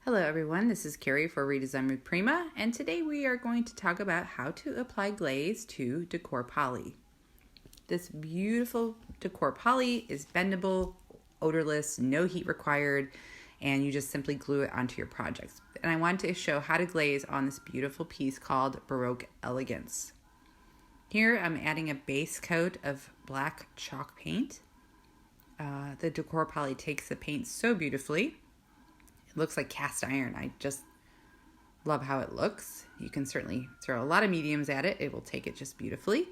Hello everyone, this is Carrie for Redesign with Prima, and today we are going to talk about how to apply glaze to Decor Poly. This beautiful Decor Poly is bendable, odorless, no heat required, and you just simply glue it onto your projects. And I want to show how to glaze on this beautiful piece called Baroque Elegance. Here I'm adding a base coat of black chalk paint. The Decor Poly takes the paint so beautifully. Looks like cast iron. I just love how it looks. You can certainly throw a lot of mediums at it. It will take it just beautifully.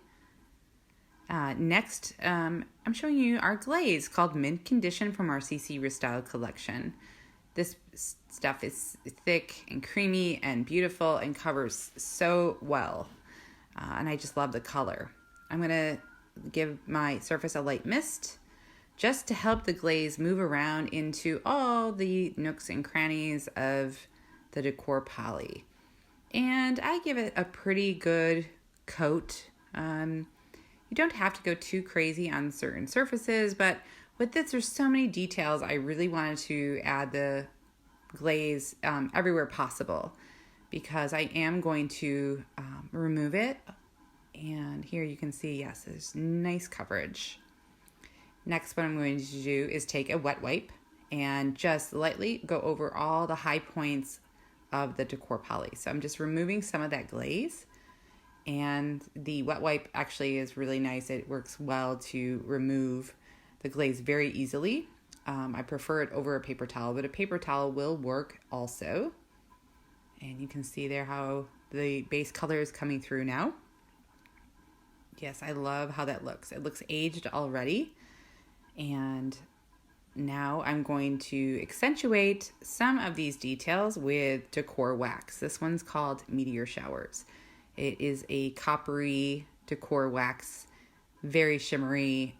Next, I'm showing you our glaze called Mint Condition from our CeCe Restyled collection. This stuff is thick and creamy and beautiful and covers so well. And I just love the color. I'm going to give my surface a light mist just to help the glaze move around into all the nooks and crannies of the Decor Poly. And I give it a pretty good coat. You don't have to go too crazy on certain surfaces, but with this, there's so many details. I really wanted to add the glaze everywhere possible because I am going to remove it. And here you can see, yes, there's nice coverage. Next, what I'm going to do is take a wet wipe and just lightly go over all the high points of the Decor Poly. So I'm just removing some of that glaze, and the wet wipe actually is really nice. It works well to remove the glaze very easily. I prefer it over a paper towel, but a paper towel will work also. And you can see there how the base color is coming through now. Yes, I love how that looks. It looks aged already. And now I'm going to accentuate some of these details with Decor Wax. This one's called Meteor Showers. It is a coppery decor wax, very shimmery,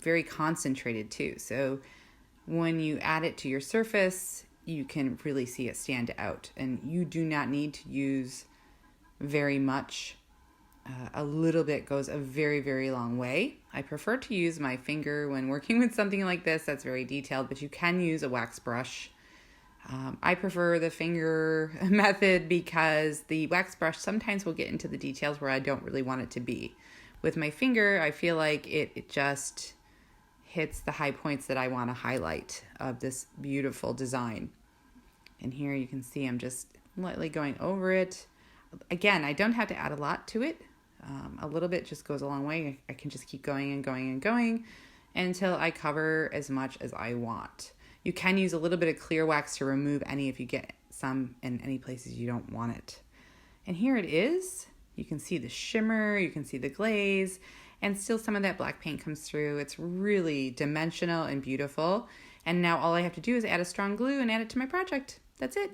very concentrated too. So when you add it to your surface, you can really see it stand out. And you do not need to use very much. A little bit goes a very, very long way. I prefer to use my finger when working with something like this that's very detailed, but you can use a wax brush. I prefer the finger method because the wax brush sometimes will get into the details where I don't really want it to be. With my finger, I feel like it just hits the high points that I want to highlight of this beautiful design. And here you can see I'm just lightly going over it. Again, I don't have to add a lot to it. A little bit just goes a long way. I can just keep going and going and going until I cover as much as I want. You can use a little bit of clear wax to remove any if you get some in any places you don't want it. And here it is. You can see the shimmer, you can see the glaze, and still some of that black paint comes through. It's really dimensional and beautiful. And now all I have to do is add a strong glue and add it to my project. That's it.